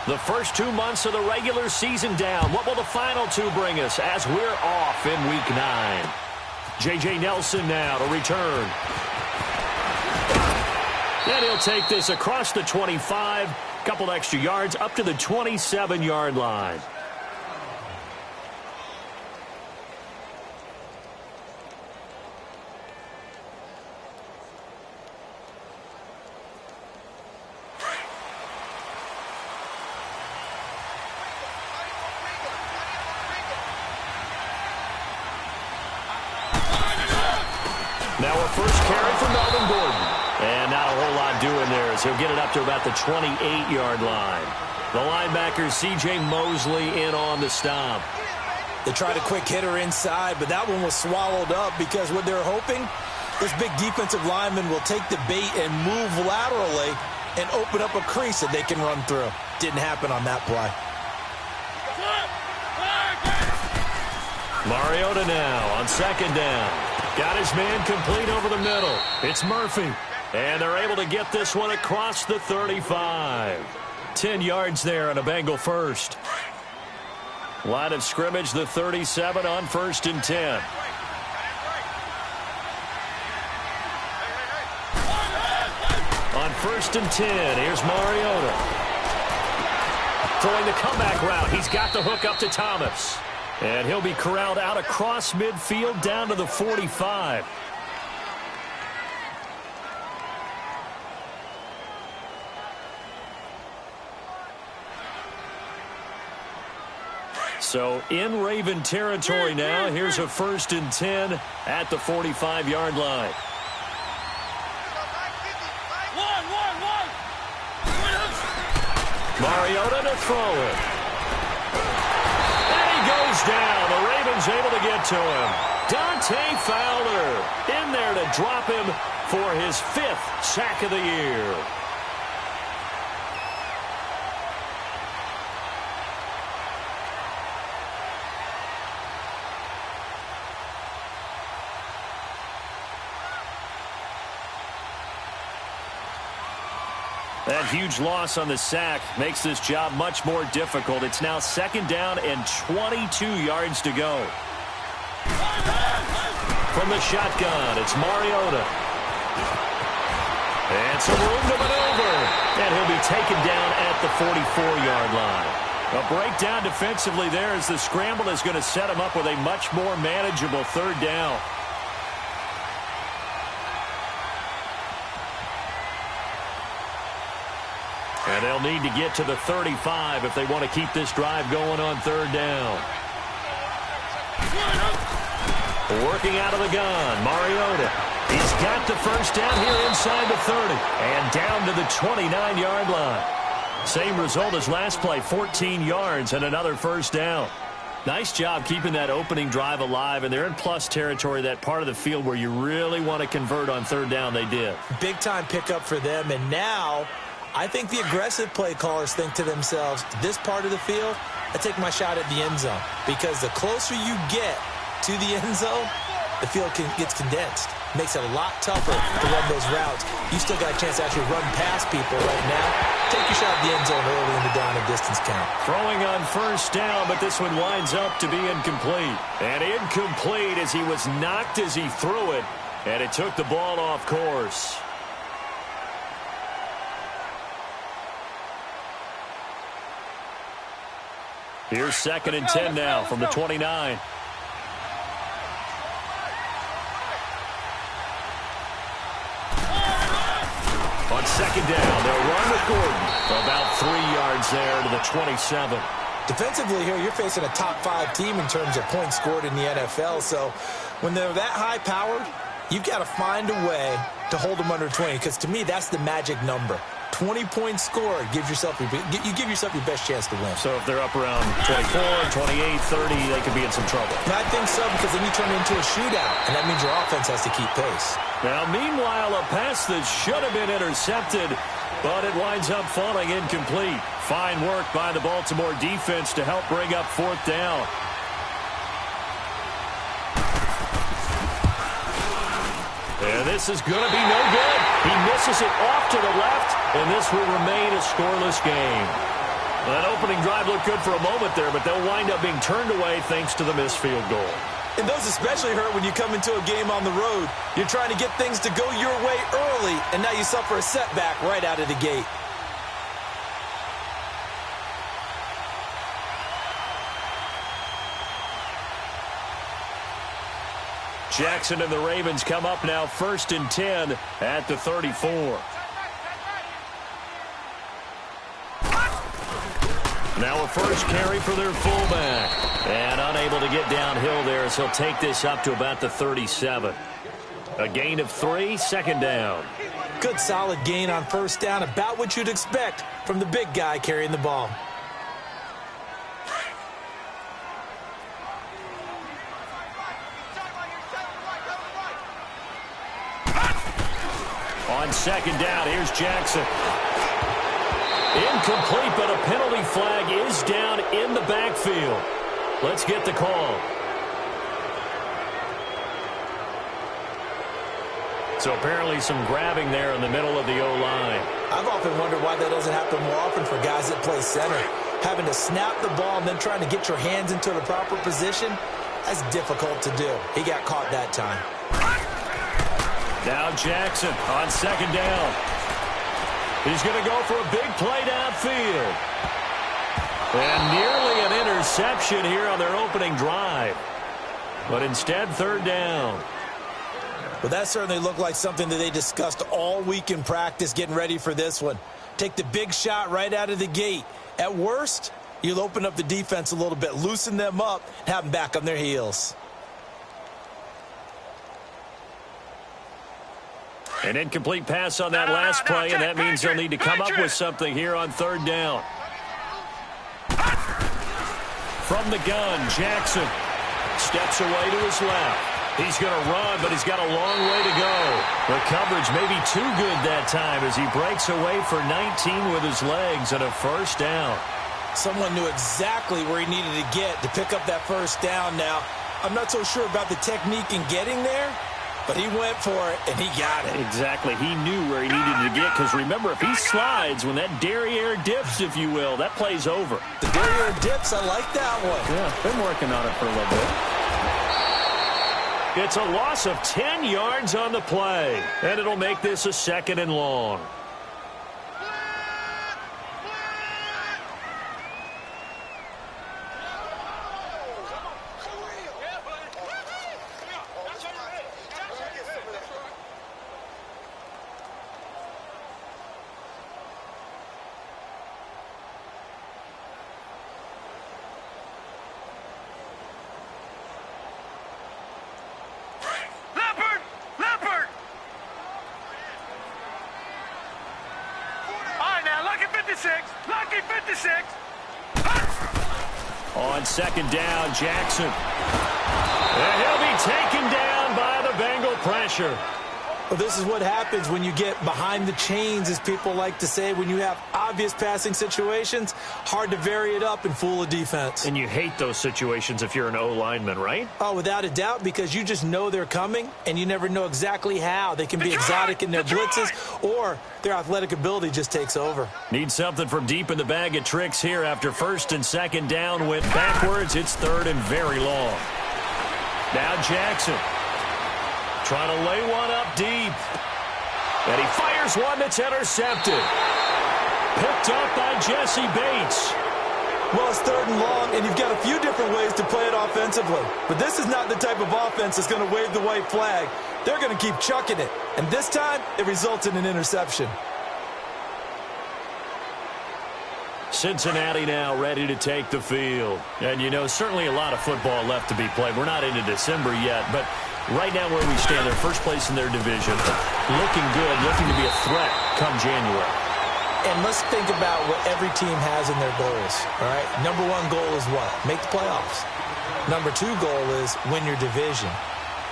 The first 2 months of the regular season down. What will the final 2 bring us as we're off in Week 9? J.J. Nelson now to return. And he'll take this across the 25, couple extra yards up to the 27-yard line. Now a first carry for Melvin Gordon. And not a whole lot doing there as he'll get it up to about the 28-yard line. The linebacker, C.J. Mosley, in on the stop. They tried a quick hitter inside, but that one was swallowed up because what they're hoping, this big defensive lineman will take the bait and move laterally and open up a crease that they can run through. Didn't happen on that play. Mariota now on second down. Got his man complete over the middle. It's Murphy. And they're able to get this one across the 35. 10 yards there on a Bengal first. Line of scrimmage, the 37 on 1st and 10. On 1st and 10, here's Mariota. Throwing the comeback route. He's got the hook up to Thomas. And he'll be corralled out across midfield down to the 45. So in Raven territory now. Here's a 1st and 10 at the 45-yard line. Mariota to throw it. And he goes down. The Ravens able to get to him. Dante Fowler in there to drop him for his 5th sack of the year. That huge loss on the sack makes this job much more difficult. It's now 2nd down and 22 yards to go. From the shotgun, it's Mariota. And some room to maneuver. And he'll be taken down at the 44-yard line. A breakdown defensively there as the scramble is going to set him up with a much more manageable 3rd down. And they'll need to get to the 35 if they want to keep this drive going on 3rd down. Working out of the gun, Mariota. He's got the 1st down here inside the 30. And down to the 29-yard line. Same result as last play, 14 yards and another 1st down. Nice job keeping that opening drive alive, and they're in plus territory, that part of the field where you really want to convert on 3rd down. They did. Big-time pickup for them, and now I think the aggressive play callers think to themselves, this part of the field, I take my shot at the end zone. Because the closer you get to the end zone, the field gets condensed. Makes it a lot tougher to run those routes. You still got a chance to actually run past people right now. Take your shot at the end zone early in the down and distance count. Throwing on 1st down, but this one winds up to be incomplete. And incomplete as he was knocked as he threw it. And it took the ball off course. Here's 2nd and 10 now from the 29. On 2nd down, they'll run with Gordon. About 3 yards there to the 27. Defensively here, you're facing a top 5 team in terms of points scored in the NFL. So when they're that high-powered, you've got to find a way to hold them under 20. Because to me, that's the magic number. 20 points scored, you give yourself your best chance to win. So if they're up around 24, 28, 30, they could be in some trouble. And I think so, because then you turn it into a shootout, and that means your offense has to keep pace. Now, meanwhile, a pass that should have been intercepted, but it winds up falling incomplete. Fine work by the Baltimore defense to help bring up 4th down. And this is going to be no good. He misses it off to the left, and this will remain a scoreless game. That opening drive looked good for a moment there, but they'll wind up being turned away thanks to the missed field goal. And those especially hurt when you come into a game on the road. You're trying to get things to go your way early, and now you suffer a setback right out of the gate. Jackson and the Ravens come up now 1st and 10 at the 34. Now a first carry for their fullback. And unable to get downhill there as he'll take this up to about the 37. A gain of 3, 2nd down. Good solid gain on 1st down, about what you'd expect from the big guy carrying the ball. On 2nd down, here's Jackson. Incomplete, but a penalty flag is down in the backfield. Let's get the call. So apparently some grabbing there in the middle of the O-line. I've often wondered why that doesn't happen more often for guys that play center. Having to snap the ball and then trying to get your hands into the proper position, that's difficult to do. He got caught that time. Now Jackson on 2nd down. He's going to go for a big play downfield. And nearly an interception here on their opening drive. But instead, 3rd down. Well, that certainly looked like something that they discussed all week in practice getting ready for this one. Take the big shot right out of the gate. At worst, you'll open up the defense a little bit, loosen them up, and have them back on their heels. An incomplete pass on that last play, and that means they'll need to come up with something here on 3rd down. From the gun, Jackson steps away to his left. He's going to run, but he's got a long way to go. The coverage may be too good that time as he breaks away for 19 with his legs and a 1st down. Someone knew exactly where he needed to get to pick up that 1st down now. I'm not so sure about the technique in getting there, but he went for it, and he got it. Exactly. He knew where he needed to get, because remember, if he slides, when that derriere dips, if you will, that play's over. The derriere dips, I like that one. Yeah, been working on it for a little bit. It's a loss of 10 yards on the play, and it'll make this a 2nd and long. On 2nd down, Jackson. And he'll be taken down by the Bengal pressure. Well, this is what happens when you get behind the chains, as people like to say. When you have obvious passing situations, hard to vary it up and fool a defense. And you hate those situations if you're an O-lineman, right? Oh, without a doubt, because you just know they're coming, and you never know exactly how. They can be exotic in their blitzes, or their athletic ability just takes over. Need something from deep in the bag of tricks here after 1st and 2nd down went backwards. It's 3rd and very long. Now Jackson trying to lay one up deep. And he fires one that's intercepted. Picked up by Jesse Bates. Well, it's 3rd and long, and you've got a few different ways to play it offensively. But this is not the type of offense that's going to wave the white flag. They're going to keep chucking it. And this time, it results in an interception. Cincinnati now ready to take the field. And, you know, certainly a lot of football left to be played. We're not into December yet, but right now where we stand, they're first place in their division. Looking good, looking to be a threat come January. And let's think about what every team has in their goals, all right? Number 1 goal is what? Make the playoffs. Number 2 goal is win your division.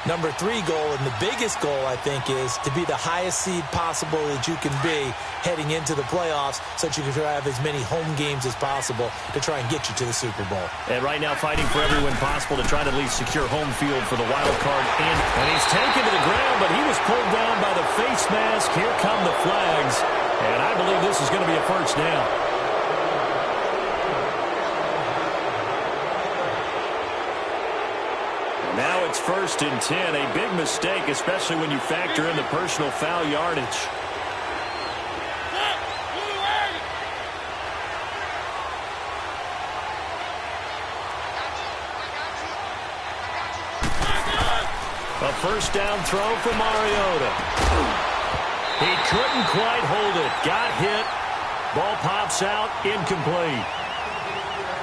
Number 3 goal, and the biggest goal, I think, is to be the highest seed possible that you can be heading into the playoffs so that you can try to have as many home games as possible to try and get you to the Super Bowl. And right now fighting for every win possible to try to at least secure home field for the wild card. And he's taken to the ground, but he was pulled down by the face mask. Here come the flags, and I believe this is going to be a first down. Now it's 1st and 10, a big mistake, especially when you factor in the personal foul yardage. A first down throw for Mariota. He couldn't quite hold it. Got hit. Ball pops out, incomplete.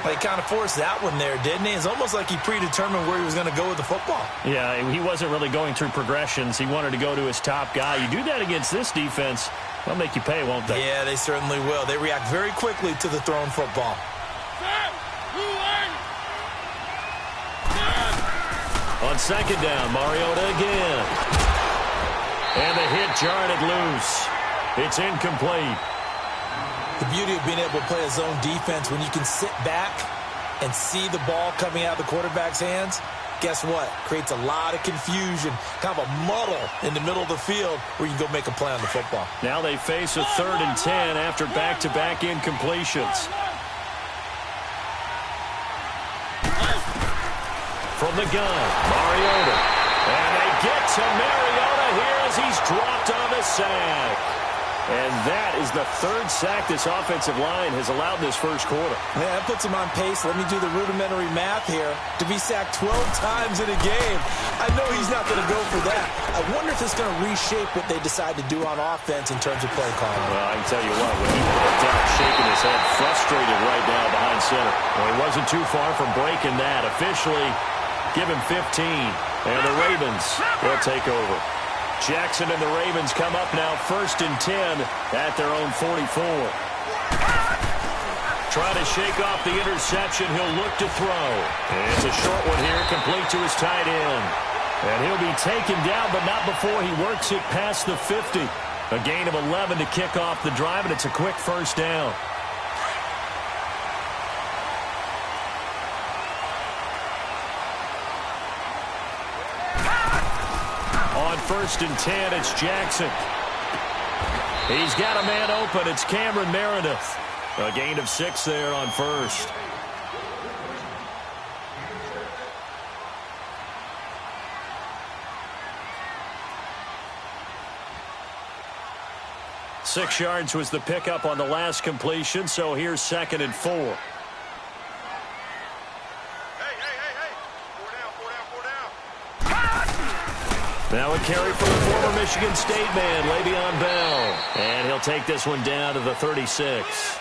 He kind of forced that one there, didn't he? It's almost like he predetermined where he was going to go with the football. Yeah, he wasn't really going through progressions. He wanted to go to his top guy. You do that against this defense, they'll make you pay, won't they? Yeah, they certainly will. They react very quickly to the thrown football. On 2nd down, Mariota again. And the hit jarred it loose. It's incomplete. The beauty of being able to play a zone defense when you can sit back and see the ball coming out of the quarterback's hands, guess what? Creates a lot of confusion, kind of a muddle in the middle of the field where you can go make a play on the football. Now they face a 3rd and 10 after back-to-back incompletions. From the gun, Mariota. And they get to Mariota here as he's dropped on the sack. And that is the 3rd sack this offensive line has allowed this first quarter. Yeah, that puts him on pace. Let me do the rudimentary math here. To be sacked 12 times in a game, I know he's not going to go for that. I wonder if it's going to reshape what they decide to do on offense in terms of play calling. Well, I can tell you what, when he walked out shaking his head, frustrated right now behind center. Well, he wasn't too far from breaking that. Officially, give him 15, and the Ravens will take over. Jackson and the Ravens come up now 1st and 10 at their own 44. Trying to shake off the interception. He'll look to throw. And it's a short one here, complete to his tight end. And he'll be taken down, but not before he works it past the 50. A gain of 11 to kick off the drive, and it's a quick first down. On 1st and 10, it's Jackson. He's got a man open. It's Cameron Meredith. A gain of 6 there on 1st. Six yards was the pickup on the last completion, so here's 2nd and 4. Now a carry from the former Michigan State man, Le'Veon Bell. And he'll take this one down to the 36.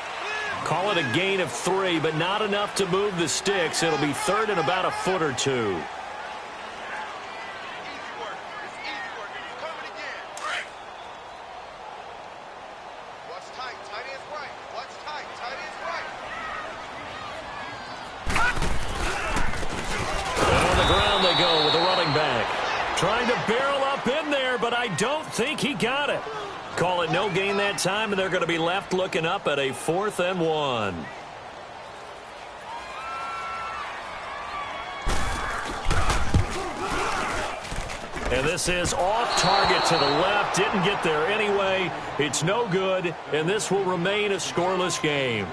Call it a gain of 3, but not enough to move the sticks. It'll be 3rd and about a foot or 2. And on the ground they go with the running back. Trying to barrel up in there, but I don't think he got it. Call it no gain that time, and they're going to be left looking up at a 4th and 1. And this is off target to the left. Didn't get there anyway. It's no good, and this will remain a scoreless game.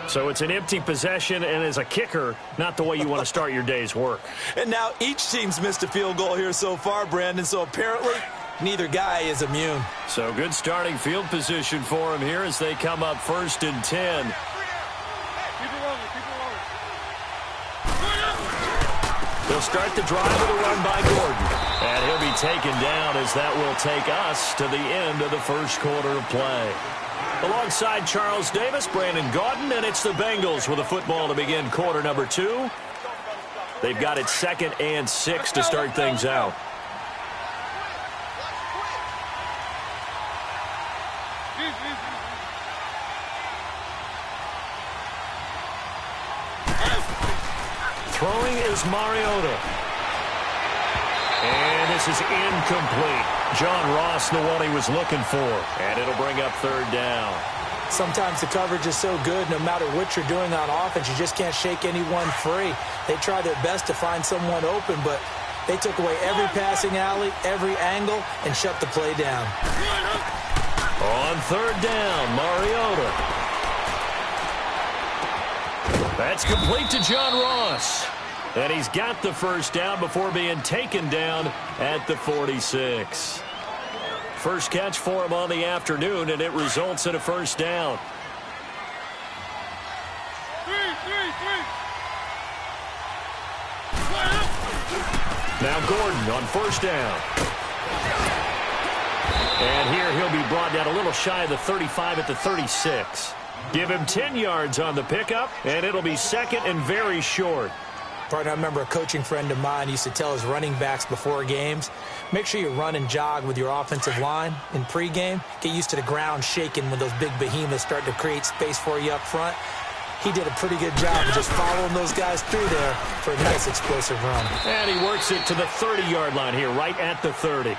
So it's an empty possession, and as a kicker, not the way you want to start your day's work. And now each team's missed a field goal here so far, Brandon, so apparently neither guy is immune. So good starting field position for him here as they come up 1st and 10. They'll start the drive with a run by Gordon. And he'll be taken down as that will take us to the end of the first quarter of play. Alongside Charles Davis, Brandon Gaudin, and it's the Bengals with a football to begin quarter number 2. They've got it 2nd and 6 to start things out. Throwing is Mariota. And pass is incomplete. John Ross, the one he was looking for. And it'll bring up third down. Sometimes the coverage is so good, no matter what you're doing on offense, you just can't shake anyone free. They try their best to find someone open, but they took away every passing alley, every angle, and shut the play down. On third down, Mariota. That's complete to John Ross. And he's got the first down before being taken down at the 46. First catch for him on the afternoon, and it results in a first down. Now Gordon on first down. And here he'll be brought down a little shy of the 35 at the 36. Give him 10 yards on the pickup, and it'll be second and very short. Partner, I remember a coaching friend of mine used to tell his running backs before games, make sure you run and jog with your offensive line in pregame. Get used to the ground shaking when those big behemoths start to create space for you up front. He did a pretty good job of just following those guys through there for a nice explosive run. And he works it to the 30-yard line here, right at the 30.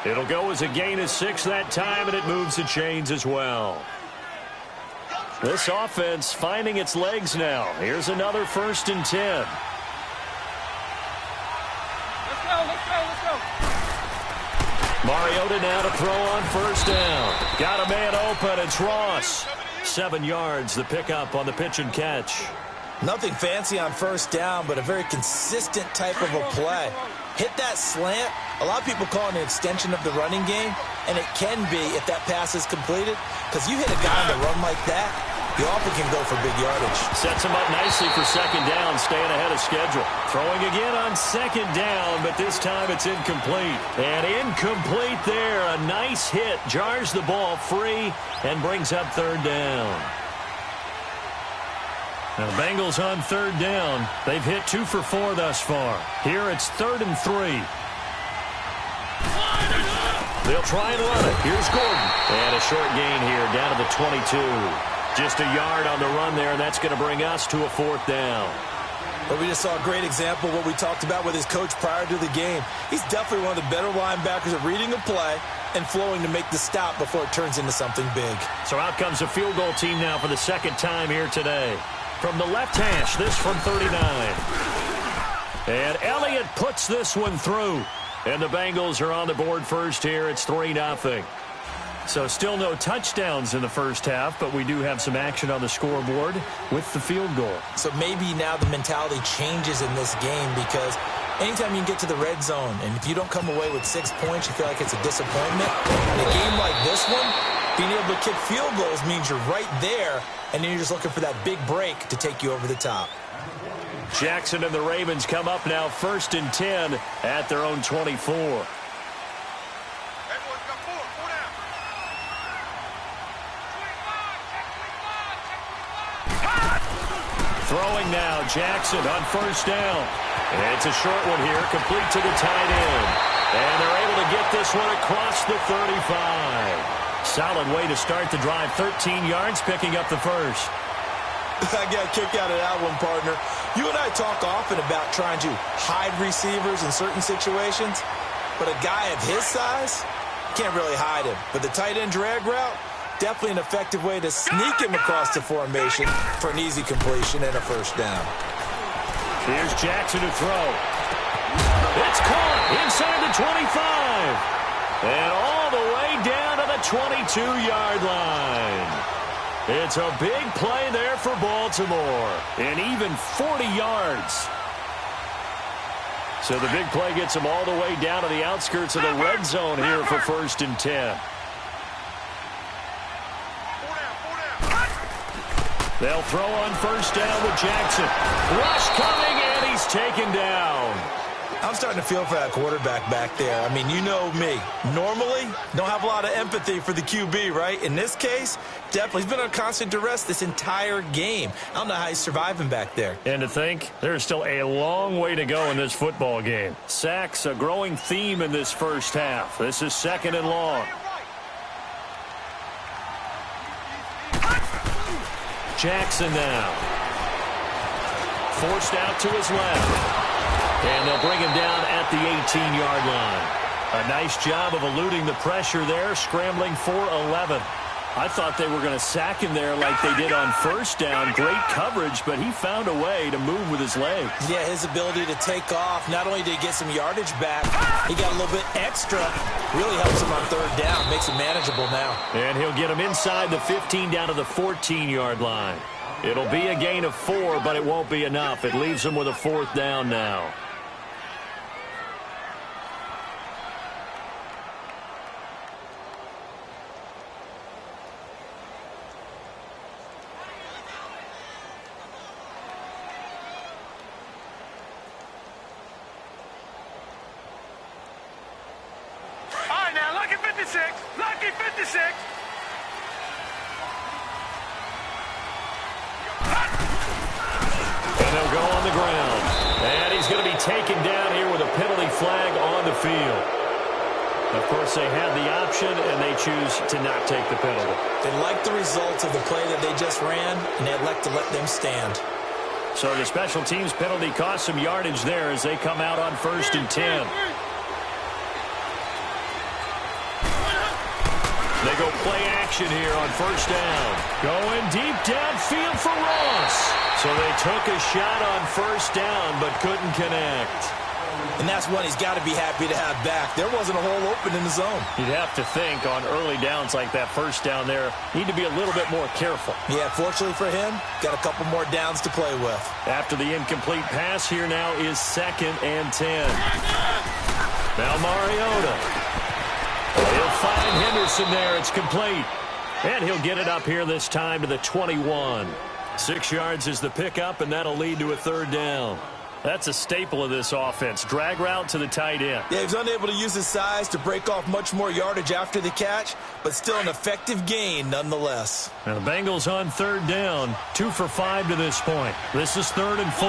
It'll go as a gain of 6 that time, and it moves the chains as well. This offense finding its legs now. Here's another 1st and 10. Let's go. Mariota now to throw on first down. Got a man open. It's Ross. 7 yards, the pickup on the pitch and catch. Nothing fancy on first down, but a very consistent type of a play. Hit that slant. A lot of people call it an extension of the running game, and it can be if that pass is completed, because you hit a guy on the run like that, you often can go for big yardage. Sets him up nicely for second down, staying ahead of schedule. Throwing again on second down, but this time it's incomplete. And incomplete there. A nice hit. Jars the ball free and brings up third down. Now, the Bengals on third down. They've hit 2 for 4 thus far. Here it's 3rd and 3. They'll try and run it. Here's Gordon. And a short gain here down to the 22. Just a yard on the run there, and that's going to bring us to a 4th down. But we just saw a great example of what we talked about with his coach prior to the game. He's definitely one of the better linebackers at reading a play and flowing to make the stop before it turns into something big. So out comes a field goal team now for the second time here today. From the left hash, this from 39. And Elliott puts this one through. And the Bengals are on the board first here. It's 3-0. So still no touchdowns in the first half, but we do have some action on the scoreboard with the field goal. So maybe now the mentality changes in this game, because anytime you can get to the red zone, and if you don't come away with 6 points, you feel like it's a disappointment. In a game like this one, being able to kick field goals means you're right there, and then you're just looking for that big break to take you over the top. Jackson and the Ravens come up now 1st and 10 at their own 24. Throwing now, Jackson on first down. And it's a short one here, complete to the tight end. And they're able to get this one across the 35. Solid way to start the drive, 13 yards, picking up the first. I got a kick out of that one, partner. You and I talk often about trying to hide receivers in certain situations, but a guy of his size, can't really hide him. But the tight end drag route, definitely an effective way to sneak him across the formation for an easy completion and a first down. Here's Jackson to throw. It's caught inside the 25. And all the way down to the 22-yard line. It's a big play there for Baltimore. And even 40 yards. So the big play gets them all the way down to the outskirts of the red zone here for 1st and 10. They'll throw on first down with Jackson. Rush coming, and he's taken down. I'm starting to feel for that quarterback back there. I mean, you know me. Normally, don't have a lot of empathy for the QB, right? In this case, definitely. He's been on constant duress this entire game. I don't know how he's surviving back there. And to think, there's still a long way to go in this football game. Sacks, a growing theme in this first half. This is 2nd and long. Jackson now. Forced out to his left. And they'll bring him down at the 18-yard line. A nice job of eluding the pressure there, scrambling for 11. I thought they were going to sack him there like they did on first down. Great coverage, but he found a way to move with his legs. Yeah, his ability to take off. Not only did he get some yardage back, he got a little bit extra. Really helps him on third down. Makes it manageable now. And he'll get him inside the 15 down to the 14-yard line. It'll be a gain of 4, but it won't be enough. It leaves him with a fourth down now. Lucky 56. And they'll go on the ground. And he's going to be taken down here with a penalty flag on the field. Of course, they had the option, and they choose to not take the penalty. They like the results of the play that they just ran, and they elect to let them stand. So the special teams penalty cost some yardage there as they come out on 1st and 10. They go play action here on 1st down. Going deep downfield for Ross. So they took a shot on 1st down but couldn't connect. And that's one he's got to be happy to have back. There wasn't a hole open in the zone. You'd have to think on early downs like that 1st down there, need to be a little bit more careful. Yeah, fortunately for him, got a couple more downs to play with. After the incomplete pass, here now is 2nd and 10. Now Mariota. He'll find Henderson there. It's complete. And he'll get it up here this time to the 21. 6 yards is the pickup, and that'll lead to a 3rd down. That's a staple of this offense. Drag route to the tight end. Yeah, he's unable to use his size to break off much more yardage after the catch, but still an effective gain nonetheless. Now the Bengals on 3rd down. 2 for 5 to this point. This is 3rd and 4.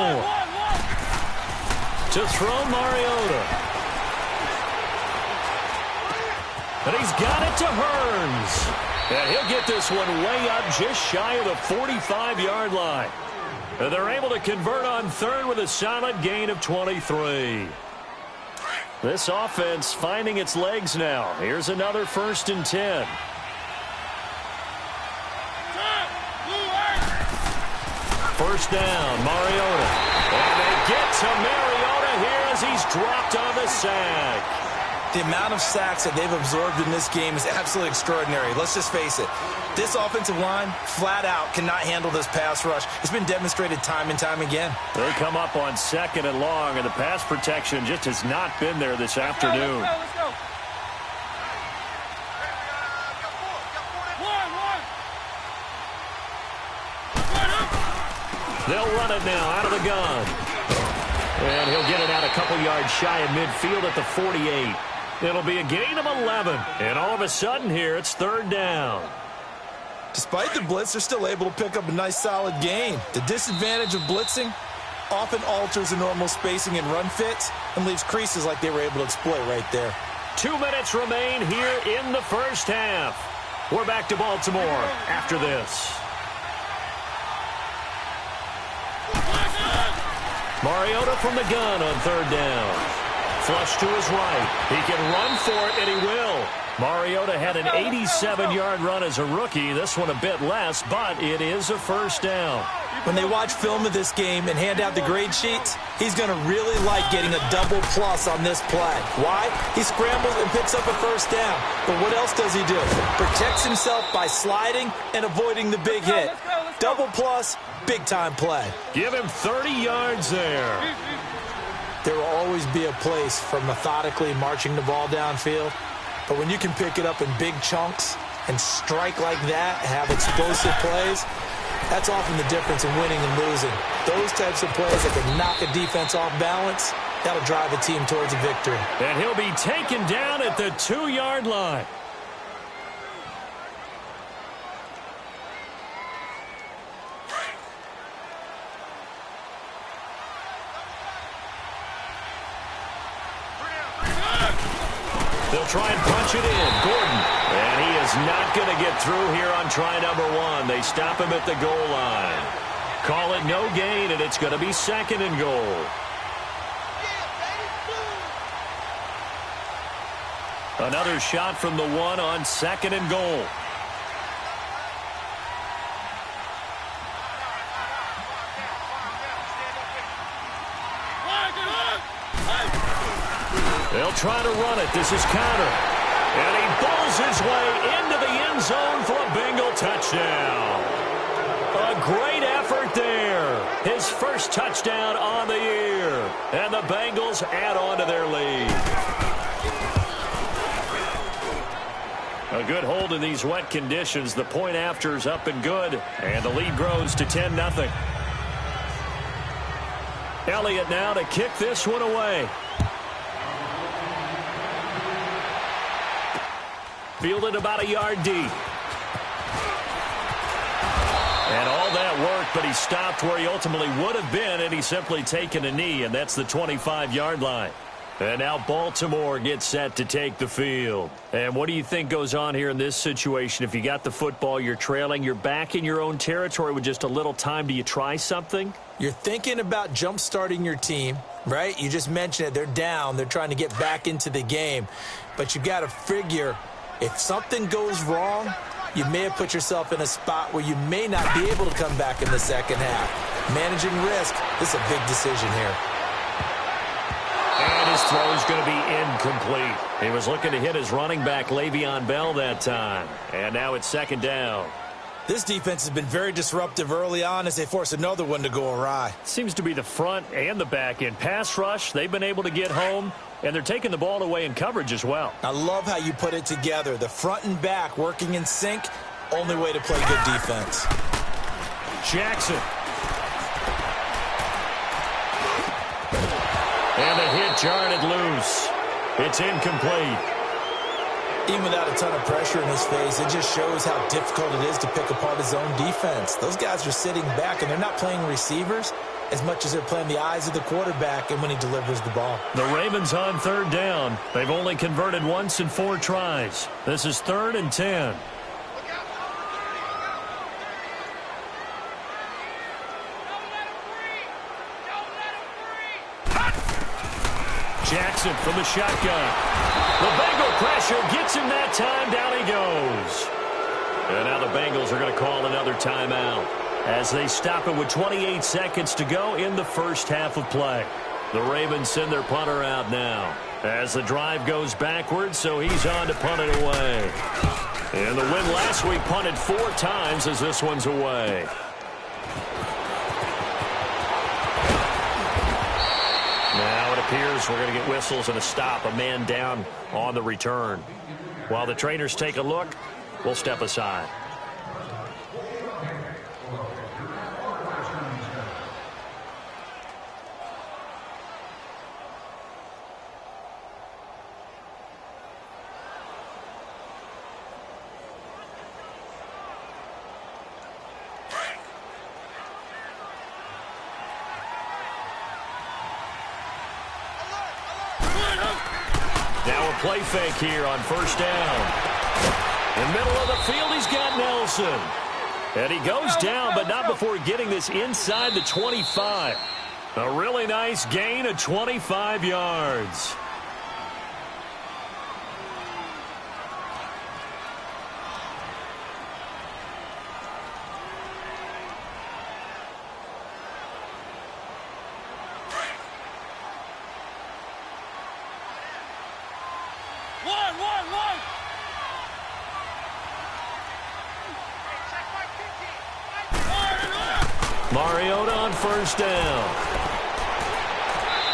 To throw Mariota. And he's got it to Hearns. And he'll get this one way up just shy of the 45-yard line. And they're able to convert on 3rd with a solid gain of 23. This offense finding its legs now. Here's another 1st and 10. First down, Mariota. And they get to Mariota here as he's dropped on the sack. The amount of sacks that they've absorbed in this game is absolutely extraordinary. Let's just face it. This offensive line, flat out, cannot handle this pass rush. It's been demonstrated time and time again. They come up on 2nd and long, and the pass protection just has not been there this afternoon. Let's go. They'll run it now out of the gun. And he'll get it out a couple yards shy of midfield at the 48. It'll be a gain of 11. And all of a sudden here, it's 3rd down. Despite the blitz, they're still able to pick up a nice solid gain. The disadvantage of blitzing often alters the normal spacing and run fits and leaves creases like they were able to exploit right there. 2 minutes remain here in the first half. We're back to Baltimore after this. Mariota from the gun on 3rd down. Flush to his right. He can run for it, and he will. Mariota had an 87-yard run as a rookie. This one a bit less, but it is a 1st down. When they watch film of this game and hand out the grade sheets, he's going to really like getting a double plus on this play. Why? He scrambles and picks up a 1st down. But what else does he do? Protects himself by sliding and avoiding the big hit. Double plus, big-time play. Give him 30 yards there. There will always be a place for methodically marching the ball downfield. But when you can pick it up in big chunks and strike like that, have explosive plays, that's often the difference in winning and losing. Those types of plays that can knock a defense off balance, that'll drive a team towards a victory. And he'll be taken down at the 2-yard line. They'll try and punch it in. Gordon. And he is not going to get through here on try number 1. They stop him at the goal line. Call it no gain, and it's going to be 2nd and goal. Another shot from the one on 2nd and goal. They'll try to run it. This is counter. And he bowls his way into the end zone for a Bengal touchdown. A great effort there. His first touchdown on the year. And the Bengals add on to their lead. A good hold in these wet conditions. The point after is up and good. And the lead grows to 10-0. Elliott now to kick this one away. Fielded about a yard deep. And all that work, but he stopped where he ultimately would have been, and he's simply taken a knee, and that's the 25-yard line. And now Baltimore gets set to take the field. And what do you think goes on here in this situation? If you got the football, you're trailing, you're back in your own territory with just a little time. Do you try something? You're thinking about jump-starting your team, right? You just mentioned it. They're down. They're trying to get back into the game. But you've got to figure, if something goes wrong, you may have put yourself in a spot where you may not be able to come back in the second half. Managing risk, this is a big decision here. And his throw is going to be incomplete. He was looking to hit his running back, Le'Veon Bell, that time. And now it's 2nd down. This defense has been very disruptive early on as they force another one to go awry. Seems to be the front and the back end. Pass rush, they've been able to get home, and they're taking the ball away in coverage as well. I love how you put it together. The front and back working in sync, only way to play good defense. Jackson. And the hit jarred it loose. It's incomplete. Even without a ton of pressure in his face, it just shows how difficult it is to pick apart his own defense. Those guys are sitting back, and they're not playing receivers as much as they're playing the eyes of the quarterback and when he delivers the ball. The Ravens on 3rd down. They've only converted once in 4 tries. This is 3rd and 10. Jackson from the shotgun. The Bengal pressure gets him that time. Down he goes. And now the Bengals are going to call another timeout as they stop it with 28 seconds to go in the first half of play. The Ravens send their punter out now as the drive goes backwards, so he's on to punt it away. And the win last week punted 4 times as this one's away. Now it appears we're going to get whistles and a stop, a man down on the return. While the trainers take a look, we'll step aside. Now a play fake here on 1st down. In the middle of the field, he's got Nelson. And he goes down, but not before getting this inside the 25. A really nice gain of 25 yards. Mariota on 1st down.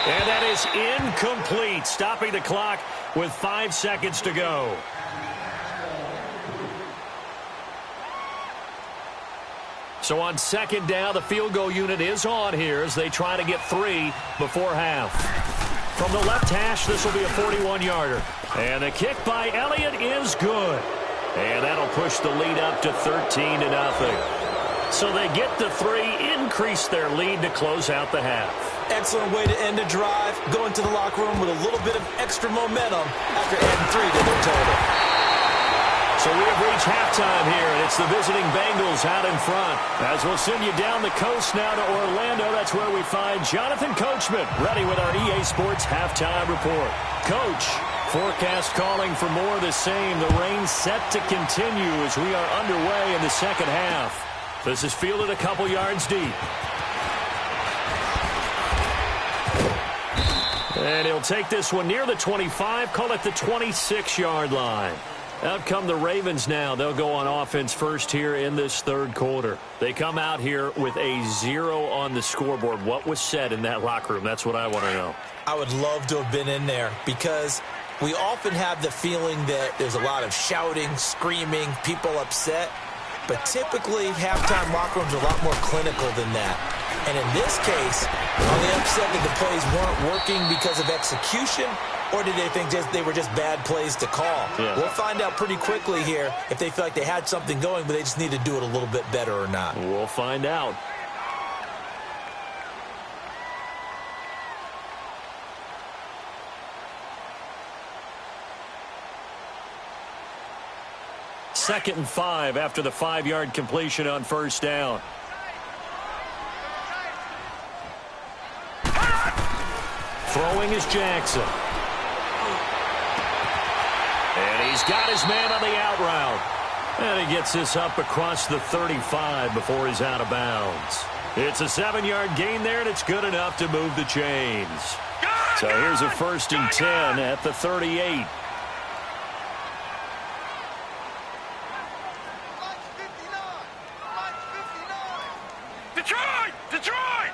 And that is incomplete, stopping the clock with 5 seconds to go. So on 2nd down, the field goal unit is on here as they try to get 3 before half. From the left hash, this will be a 41-yarder. And the kick by Elliott is good. And that'll push the lead up to 13-0. So they get the 3, increase their lead to close out the half. Excellent way to end a drive. Go into the locker room with a little bit of extra momentum after adding 3 to their total. So we have reached halftime here, and it's the visiting Bengals out in front. As we'll send you down the coast now to Orlando, that's where we find Jonathan Coachman ready with our EA Sports Halftime Report. Coach. Forecast calling for more of the same. The rain set to continue as we are underway in the second half. This is fielded a couple yards deep. And he'll take this one near the 25, call it the 26-yard line. Out come the Ravens now. They'll go on offense first here in this third quarter. They come out here with a 0 on the scoreboard. What was said in that locker room? That's what I want to know. I would love to have been in there because we often have the feeling that there's a lot of shouting, screaming, people upset. But typically, halftime locker rooms are a lot more clinical than that. And in this case, are they upset that the plays weren't working because of execution? Or did they think they were just bad plays to call? Yeah. We'll find out pretty quickly here if they feel like they had something going, but they just need to do it a little bit better or not. We'll find out. Second and 5 after the 5-yard completion on first down. Throwing is Jackson. And he's got his man on the out route. And he gets this up across the 35 before he's out of bounds. It's a 7-yard gain there, and it's good enough to move the chains. So here's a 1st and 10 at the 38. Detroit!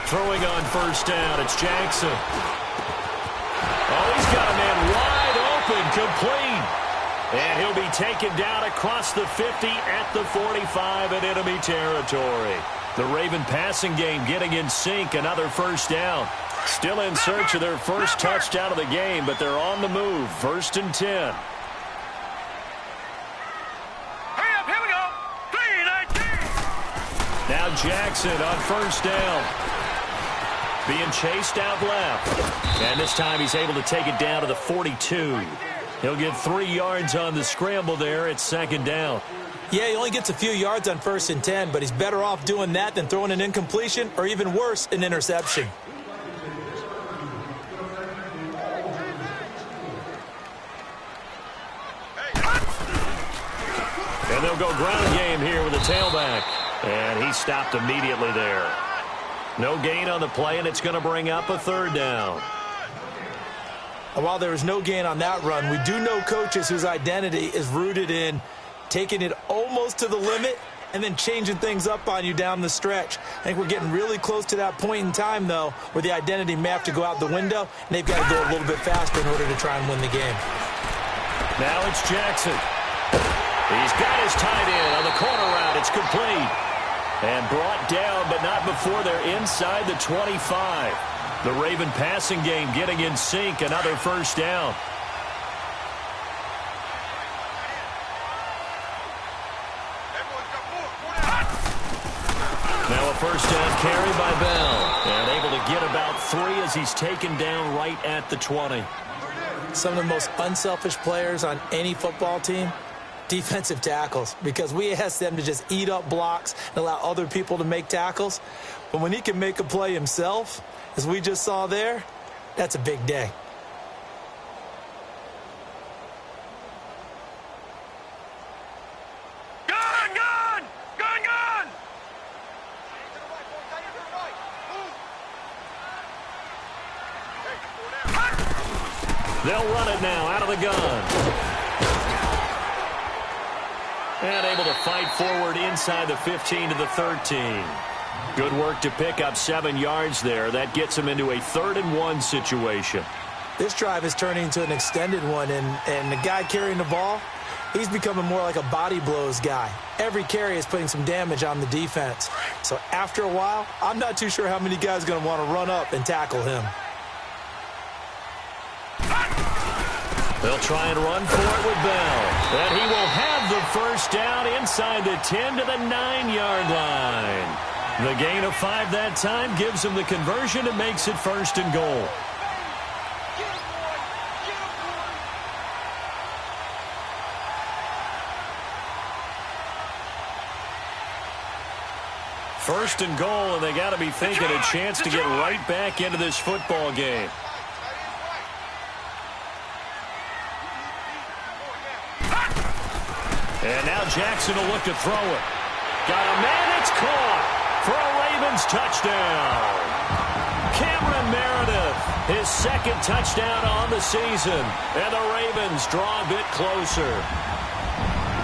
Throwing on first down, it's Jackson. Oh, he's got a man wide open, complete. And he'll be taken down across the 50 at the 45 in enemy territory. The Raven passing game getting in sync, another first down. Still in search of their first touchdown of the game, but they're on the move. 1st and 10. Now Jackson on first down. Being chased out left. And this time he's able to take it down to the 42. He'll get 3 yards on the scramble there at 2nd down. Yeah, he only gets a few yards on 1st and 10, but he's better off doing that than throwing an incompletion or even worse, an interception. And they'll go ground game here with a tailback. And he stopped immediately there. No gain on the play, and it's going to bring up a 3rd down. And while there was no gain on that run, we do know coaches whose identity is rooted in taking it almost to the limit and then changing things up on you down the stretch. I think we're getting really close to that point in time, though, where the identity may have to go out the window, and they've got to go a little bit faster in order to try and win the game. Now it's Jackson. He's got his tight end on the corner route. It's complete. And brought down, but not before they're inside the 25. The Raven passing game getting in sync. Another 1st down. Now a 1st down carry by Bell. And able to get about 3 as he's taken down right at the 20. Some of the most unselfish players on any football team, defensive tackles, because we ask them to just eat up blocks and allow other people to make tackles. But when he can make a play himself, as we just saw there, that's a big day. Gun! They'll run it now out of the gun. And able to fight forward inside the 15 to the 13. Good work to pick up 7 yards there. That gets him into a 3rd and 1 situation. This drive is turning into an extended one, and the guy carrying the ball, he's becoming more like a body blows guy. Every carry is putting some damage on the defense. So after a while, I'm not too sure how many guys are going to want to run up and tackle him. They'll try and run for it with Bell. And he will have the 1st down inside the 10 to the 9-yard line. The gain of 5 that time gives him the conversion and makes it 1st and goal. First and goal, and they got to be thinking a chance to get right back into this football game. And now Jackson will look to throw it. Got a man, it's caught for a Ravens touchdown. Cameron Meredith, his second touchdown on the season. And the Ravens draw a bit closer.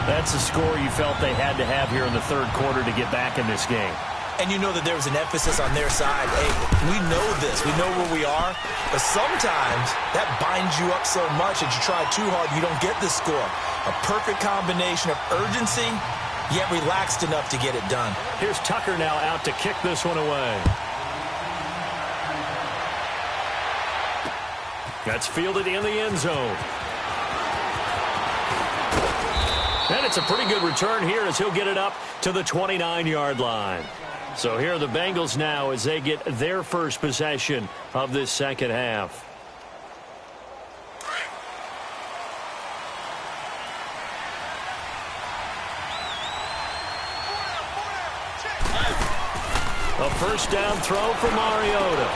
That's a score you felt they had to have here in the third quarter to get back in this game. And you know that there was an emphasis on their side. Hey, we know this. We know where we are. But sometimes that binds you up so much that you try too hard, you don't get the score. A perfect combination of urgency, yet relaxed enough to get it done. Here's Tucker now out to kick this one away. That's fielded in the end zone. And it's a pretty good return here as he'll get it up to the 29-yard line. So here are the Bengals now as they get their first possession of this second half. A first down throw for Mariota.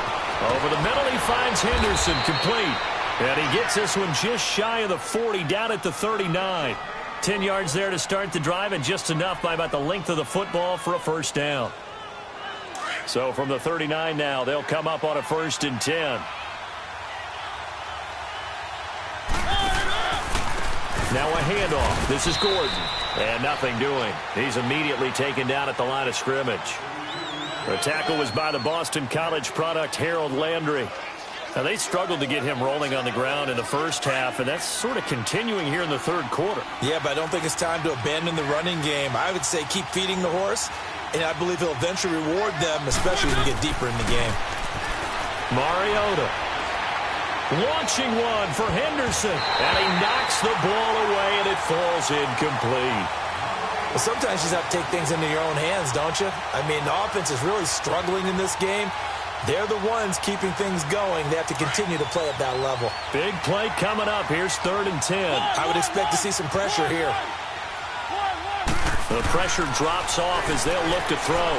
Over the middle, he finds Henderson, complete. And he gets this one just shy of the 40, down at the 39. 10 yards there to start the drive, and just enough by about the length of the football for a first down. So from the 39 now, they'll come up on a 1st and 10. Now a handoff. This is Gordon. And nothing doing. He's immediately taken down at the line of scrimmage. The tackle was by the Boston College product, Harold Landry. Now, they struggled to get him rolling on the ground in the first half, and that's sort of continuing here in the third quarter. Yeah, but I don't think it's time to abandon the running game. I would say keep feeding the horse, and I believe he'll eventually reward them, especially when you get deeper in the game. Mariota launching one for Henderson, and he knocks the ball away, and it falls incomplete. Well, sometimes you just have to take things into your own hands, don't you? I mean, the offense is really struggling in this game. They're the ones keeping things going. They have to continue to play at that level. Big play coming up. Here's 3rd and 10. I would expect to see some pressure here. The pressure drops off as they'll look to throw.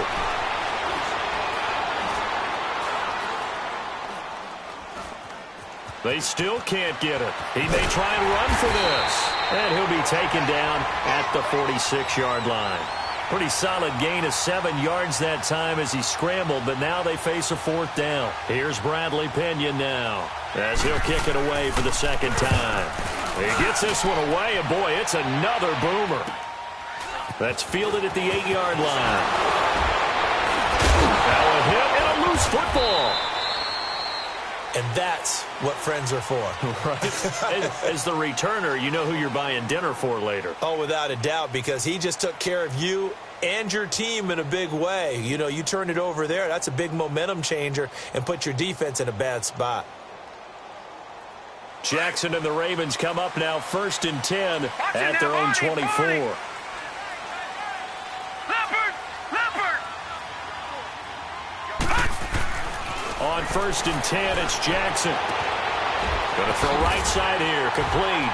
They still can't get it. He may try and run for this. And he'll be taken down at the 46-yard line. Pretty solid gain of 7 yards that time as he scrambled, but now they face a 4th down. Here's Bradley Pinion now as he'll kick it away for the second time. He gets this one away, and boy, it's another boomer. That's fielded at the 8-yard line. Now a hit and a loose football. And that's what friends are for. Right. As the returner, you know who you're buying dinner for later. Oh, without a doubt, because he just took care of you and your team in a big way. You know, you turned it over there. That's a big momentum changer and put your defense in a bad spot. Jackson and the Ravens come up now 1st and 10 at their own 24. On 1st and 10, it's Jackson. Going to throw right side here, complete.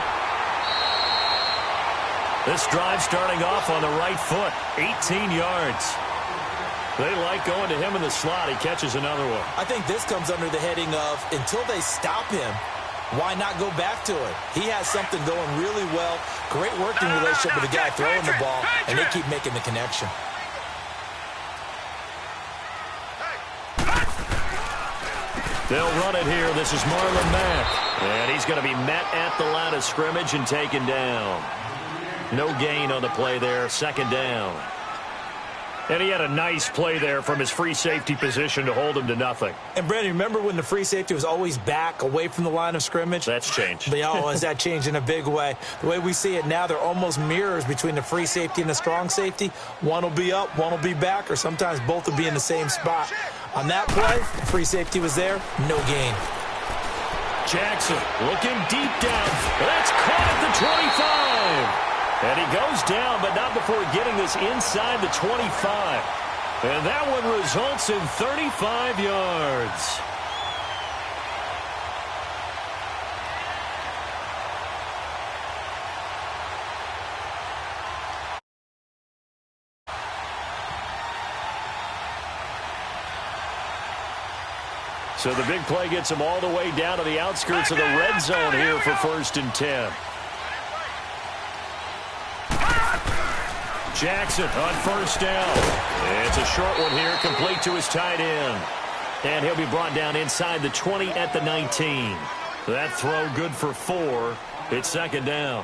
This drive starting off on the right foot, 18 yards. They like going to him in the slot. He catches another one. I think this comes under the heading of, until they stop him, why not go back to it? He has something going really well. Great working relationship with the guy throwing the ball, and they keep making the connection. They'll run it here. This is Marlon Mack. And he's going to be met at the line of scrimmage and taken down. No gain on the play there. 2nd down. And he had a nice play there from his free safety position to hold him to nothing. And, Brandon, remember when the free safety was always back away from the line of scrimmage? That's changed. Has that changed in a big way? The way we see it now, they're almost mirrors between the free safety and the strong safety. One will be up, one will be back, or sometimes both will be in the same spot. On that play, the free safety was there, no gain. Jackson looking deep down. That's caught at the 25. And he goes down, but not before getting this inside the 25. And that one results in 35 yards. So the big play gets him all the way down to the outskirts of the red zone here for 1st and 10. Jackson on 1st down. It's a short one here, complete to his tight end. And he'll be brought down inside the 20 at the 19. That throw good for 4. It's 2nd down.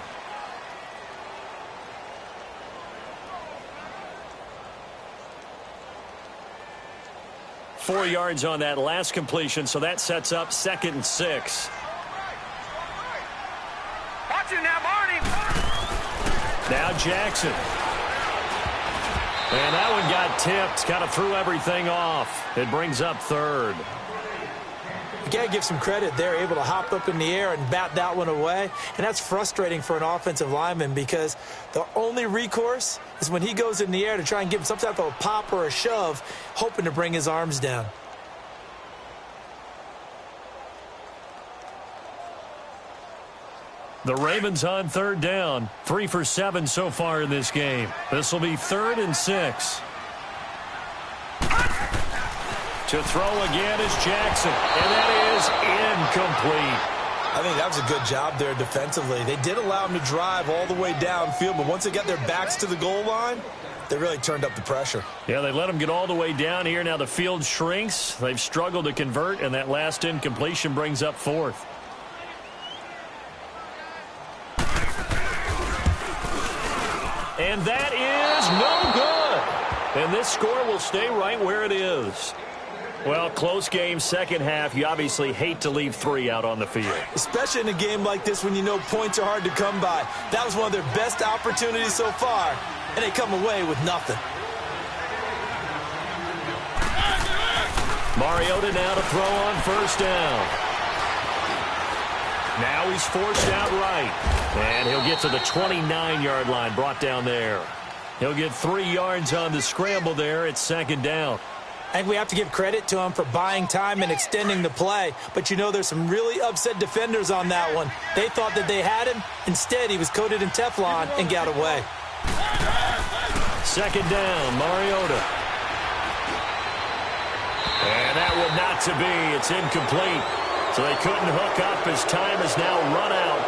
Four yards on that last completion, so that sets up 2nd and 6. Watch it now, Marty. Now Jackson. And that one got tipped, kind of threw everything off. It brings up 3rd. You got to give some credit. They're able to hop up in the air and bat that one away. And that's frustrating for an offensive lineman because the only recourse is when he goes in the air to try and give him some type of a pop or a shove, hoping to bring his arms down. The Ravens on 3rd down. 3 for 7 so far in this game. This will be 3rd and 6. To throw again is Jackson, and that is incomplete. I think that was a good job there defensively. They did allow him to drive all the way downfield, but once they got their backs to the goal line, they really turned up the pressure. Yeah, they let him get all the way down here. Now the field shrinks. They've struggled to convert, and that last incompletion brings up 4th. And that is no good. And this score will stay right where it is. Well, close game, second half. You obviously hate to leave 3 out on the field. Especially in a game like this when you know points are hard to come by. That was one of their best opportunities so far, and they come away with nothing. Mariota now to throw on 1st down. Now he's forced out right. And he'll get to the 29-yard line, brought down there. He'll get 3 yards on the scramble there. It's 2nd down. I think we have to give credit to him for buying time and extending the play. But you know there's some really upset defenders on that one. They thought that they had him. Instead, he was coated in Teflon and got away. 2nd down, Mariota. And that one not to be. It's incomplete. So they couldn't hook up as time has now run out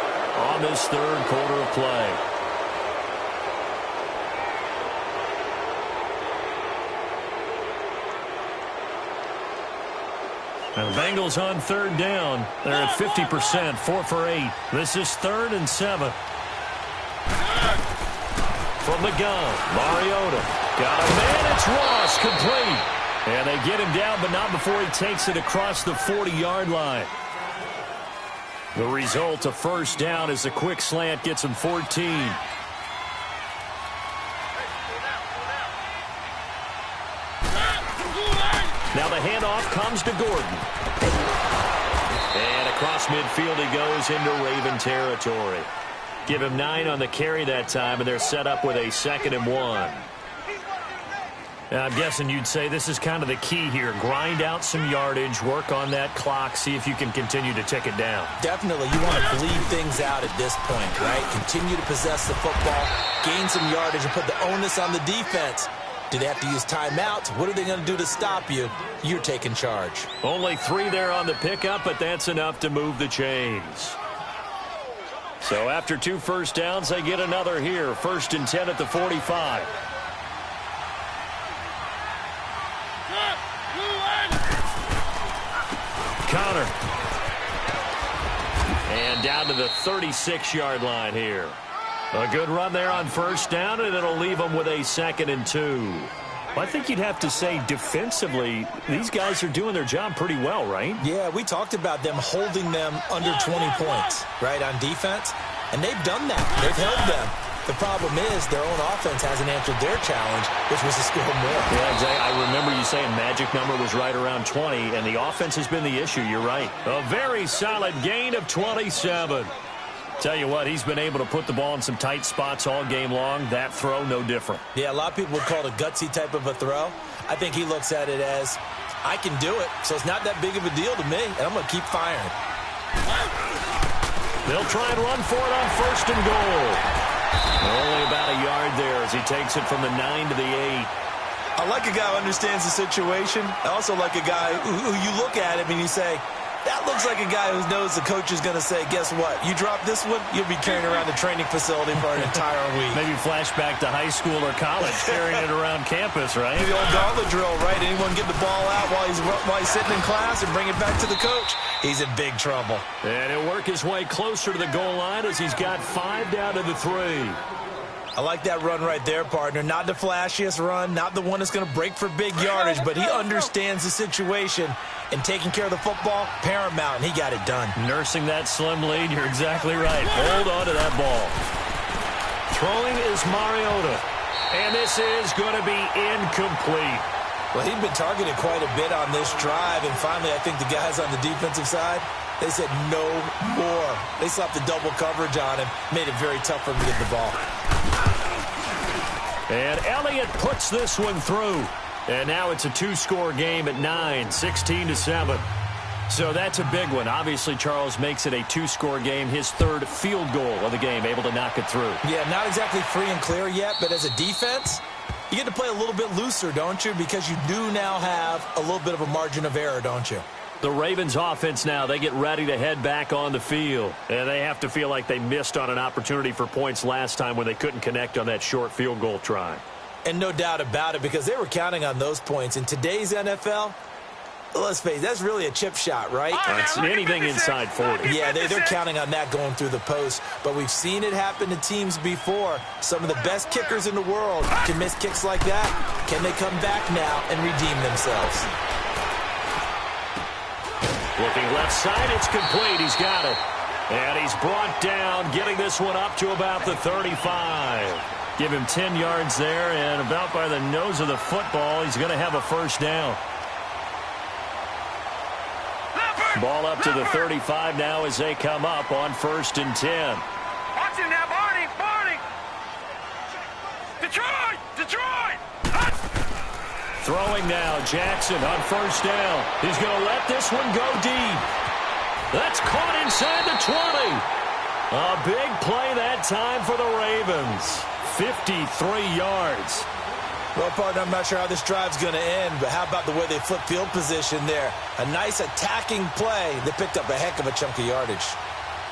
on this 3rd quarter of play. And the Bengals on 3rd down. They're at 50%, 4 for 8. This is 3rd and 7. From the gun, Mariota. Got a man, it's Ross, complete. And they get him down, but not before he takes it across the 40-yard line. The result, a 1st down, as the quick slant gets him 14. Now the handoff comes to Gordon. And across midfield he goes into Raven territory. Give him 9 on the carry that time, and they're set up with a 2nd and 1. Now, I'm guessing you'd say this is kind of the key here. Grind out some yardage, work on that clock, see if you can continue to tick it down. Definitely. You want to bleed things out at this point, right? Continue to possess the football, gain some yardage, and put the onus on the defense. Do they have to use timeouts? What are they going to do to stop you? You're taking charge. Only 3 there on the pickup, but that's enough to move the chains. So after 2 first downs, they get another here. 1st and 10 at the 45. Connor. And down to the 36-yard line here. A good run there on 1st down, and it'll leave them with a 2nd and 2. Well, I think you'd have to say defensively, these guys are doing their job pretty well, right? Yeah, we talked about them holding them under 20 points, right, on defense. And they've done that. They've held them. The problem is their own offense hasn't answered their challenge, which was to score more. Yeah, exactly. I remember you saying magic number was right around 20, and the offense has been the issue. You're right. A very solid gain of 27. Tell you what, he's been able to put the ball in some tight spots all game long. That throw, no different. Yeah, a lot of people would call it a gutsy type of a throw. I think he looks at it as, I can do it, so it's not that big of a deal to me, and I'm going to keep firing. They'll try and run for it on 1st and goal. Only about a yard there as he takes it from the 9 to the 8. I like a guy who understands the situation. I also like a guy who you look at him and you say, that looks like a guy who knows the coach is going to say, guess what? You drop this one, you'll be carrying around the training facility for an entire week. Maybe flashback to high school or college, carrying it around campus, right? The old gauntlet drill, right? Anyone get the ball out while he's sitting in class and bring it back to the coach? He's in big trouble. And he'll work his way closer to the goal line as he's got 5 down to the 3. I like that run right there, partner. Not the flashiest run, not the one that's going to break for big yardage, but he understands the situation, and taking care of the football, paramount, and he got it done. Nursing that slim lead, you're exactly right. Hold on to that ball. Throwing is Mariota, and this is going to be incomplete. Well, he'd been targeted quite a bit on this drive, and finally I think the guys on the defensive side, they said no more. They slapped the double coverage on him, made it very tough for him to get the ball. And Elliott puts this one through. And now it's a 2-score game at 9, 16-7. So that's a big one. Obviously, Charles makes it a 2-score game, his 3rd field goal of the game, able to knock it through. Yeah, not exactly free and clear yet, but as a defense, you get to play a little bit looser, don't you? Because you do now have a little bit of a margin of error, don't you? The Ravens offense now, they get ready to head back on the field. And they have to feel like they missed on an opportunity for points last time when they couldn't connect on that short field goal try. And no doubt about it, because they were counting on those points. In today's NFL, let's face it, that's really a chip shot, right? That's anything inside 40. Yeah, they're counting on that going through the post. But we've seen it happen to teams before. Some of the best kickers in the world can miss kicks like that. Can they come back now and redeem themselves? Looking left side, it's complete. He's got it. And he's brought down, getting this one up to about the 35. Give him 10 yards there, and about by the nose of the football, he's going to have a first down. Ball up to the 35 now as they come up on 1st and 10. Watch him now, Barney! Barney! Detroit! Detroit! Throwing now, Jackson on 1st down. He's going to let this one go deep. That's caught inside the 20. A big play that time for the Ravens. 53 yards. Well, partner, I'm not sure how this drive's going to end, but how about the way they flip field position there? A nice attacking play that picked up a heck of a chunk of yardage.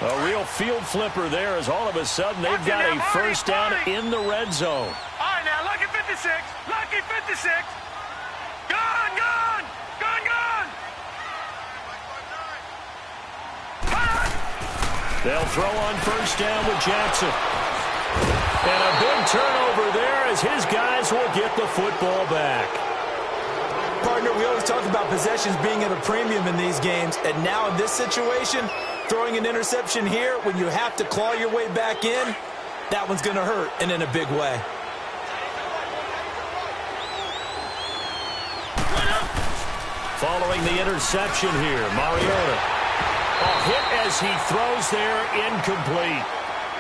A real field flipper there as all of a sudden they've got a first down in the red zone. All right, now, lucky 56. Lucky 56. Gone, gone. Gone, gone. They'll throw on 1st down with Jackson. And a big turnover there as his guys will get the football back. Partner, we always talk about possessions being at a premium in these games, and now in this situation, throwing an interception here when you have to claw your way back in, that one's going to hurt, and in a big way. Following the interception here, Mariota. A hit as he throws there, incomplete.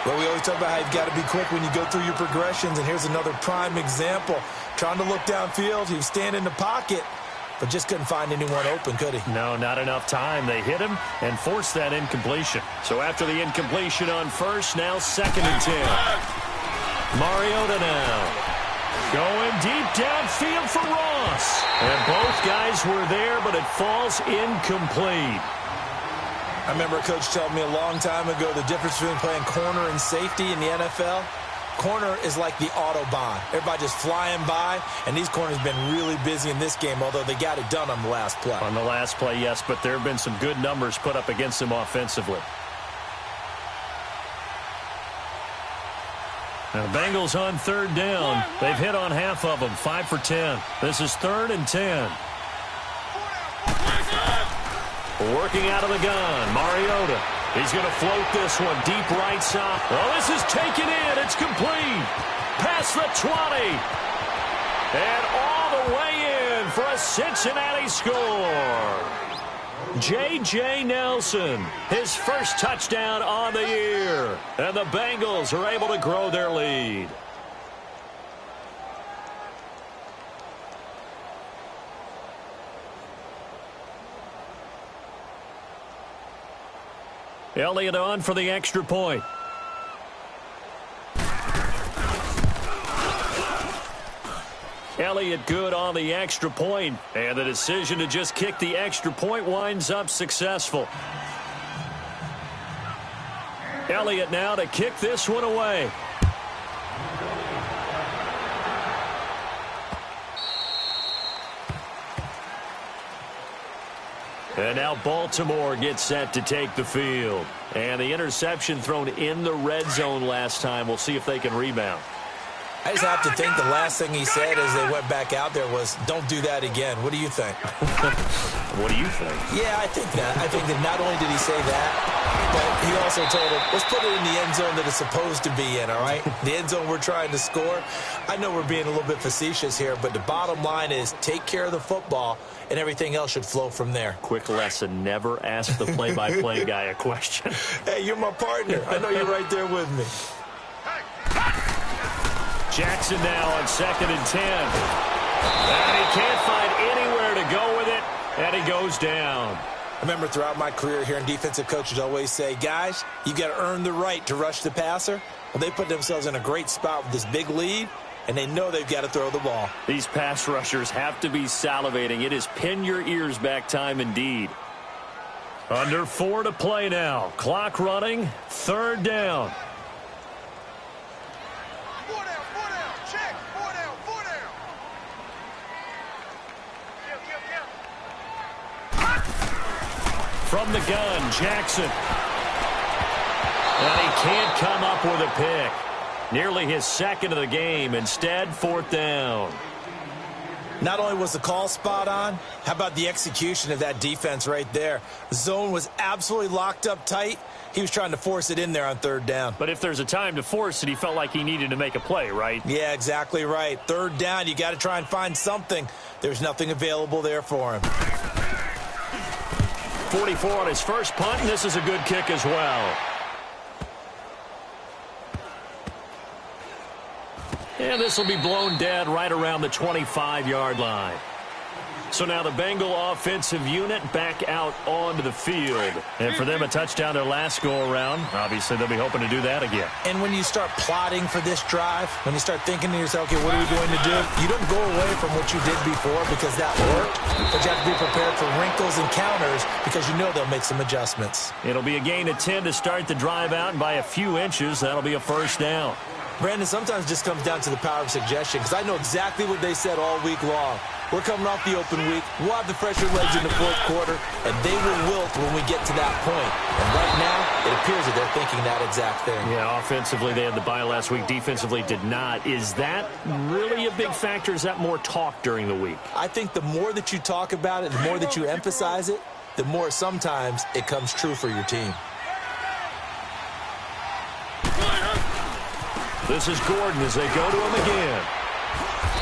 Well, we always talk about how you've got to be quick when you go through your progressions, and here's another prime example. Trying to look downfield, he was standing in the pocket, but just couldn't find anyone open, could he? No, not enough time. They hit him and forced that incompletion. So after the incompletion on 1st, now 2nd and 10. Mariota now. Going deep downfield for Ross. And both guys were there, but it falls incomplete. I remember a coach telling me a long time ago the difference between playing corner and safety in the NFL. Corner is like the Autobahn. Everybody just flying by, and these corners have been really busy in this game, although they got it done on the last play. On the last play, yes, but there have been some good numbers put up against them offensively. Now, Bengals on 3rd down. They've hit on half of them, 5 for 10. This is 3rd and 10. Working out of the gun, Mariota. He's going to float this one deep right side. Oh, this is taken in. It's complete. Past the 20. And all the way in for a Cincinnati score. J.J. Nelson, his first touchdown on the year. And the Bengals are able to grow their lead. Elliott on for the extra point. Elliott good on the extra point, and the decision to just kick the extra point winds up successful. Elliott now to kick this one away. And now Baltimore gets set to take the field. And the interception thrown in the red zone last time. We'll see if they can rebound. I just have to think the last thing he said as they went back out there was, don't do that again. What do you think? What do you think? Yeah, I think that. I think that not only did he say that, but he also told him, let's put it in the end zone that it's supposed to be in, all right? The end zone we're trying to score. I know we're being a little bit facetious here, but the bottom line is take care of the football, and everything else should flow from there. Quick lesson, never ask the play-by-play guy a question. Hey, you're my partner. I know you're right there with me. Jackson now on 2nd and 10. And he can't find anywhere to go with it, and he goes down. I remember throughout my career hearing defensive coaches always say, guys, you got to earn the right to rush the passer. Well, they put themselves in a great spot with this big lead, and they know they've got to throw the ball. These pass rushers have to be salivating. It is pin your ears back time indeed. Under 4 to play now. Clock running. 3rd down. From the gun, Jackson. And he can't come up with a pick. Nearly his 2nd of the game. Instead, 4th down. Not only was the call spot on, how about the execution of that defense right there? The zone was absolutely locked up tight. He was trying to force it in there on 3rd down. But if there's a time to force it, he felt like he needed to make a play, right? Yeah, exactly right. 3rd down, you got to try and find something. There's nothing available there for him. 44 on his first punt, and this is a good kick as well. And this will be blown dead right around the 25-yard line. So now the Bengal offensive unit back out onto the field. And for them, a touchdown their last go-around. Obviously, they'll be hoping to do that again. And when you start plotting for this drive, when you start thinking to yourself, okay, what are we going to do? You don't go away from what you did before because that worked, but you have to be prepared for wrinkles and counters because you know they'll make some adjustments. It'll be a gain of 10 to start the drive out, and by a few inches, that'll be a 1st down. Brandon, sometimes it just comes down to the power of suggestion because I know exactly what they said all week long. We're coming off the open week. We'll have the fresher legs in the 4th quarter, and they will wilt when we get to that point. And right now, it appears that they're thinking that exact thing. Yeah, offensively, they had the bye last week. Defensively, did not. Is that really a big factor? Is that more talk during the week? I think the more that you talk about it, the more that you emphasize it, the more sometimes it comes true for your team. This is Gordon as they go to him again.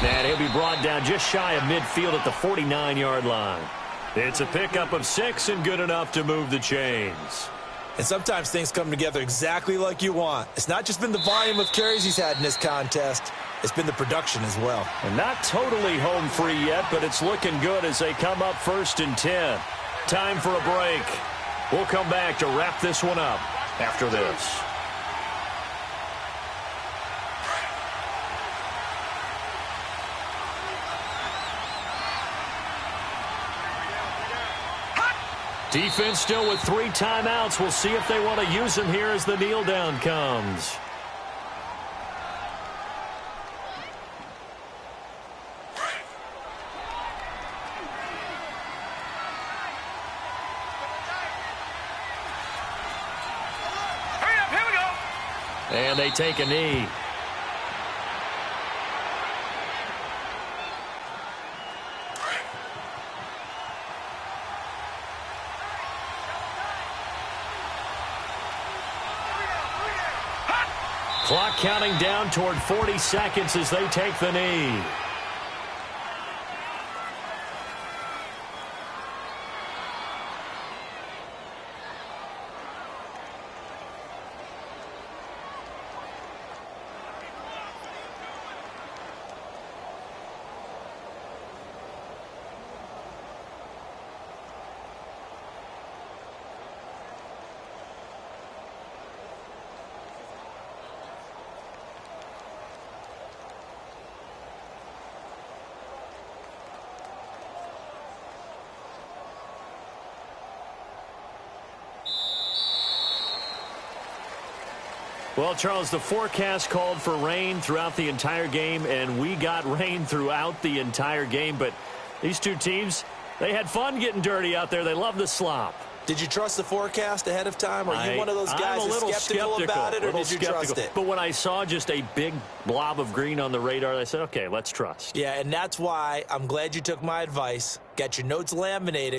And he'll be brought down just shy of midfield at the 49-yard line. It's a pickup of 6 and good enough to move the chains. And sometimes things come together exactly like you want. It's not just been the volume of carries he's had in this contest. It's been the production as well. And not totally home free yet, but it's looking good as they come up 1st and 10. Time for a break. We'll come back to wrap this one up after this. Defense still with 3 timeouts. We'll see if they want to use them here as the kneel down comes. Hurry up, here we go. And they take a knee. Clock counting down toward 40 seconds as they take the knee. Well, Charles, the forecast called for rain throughout the entire game, and we got rain throughout the entire game. But these two teams, they had fun getting dirty out there. They love the slop. Did you trust the forecast ahead of time? Are you one of those guys who's skeptical about it, or did you trust it? But when I saw just a big blob of green on the radar, I said, okay, let's trust. Yeah, and that's why I'm glad you took my advice. Got your notes laminated.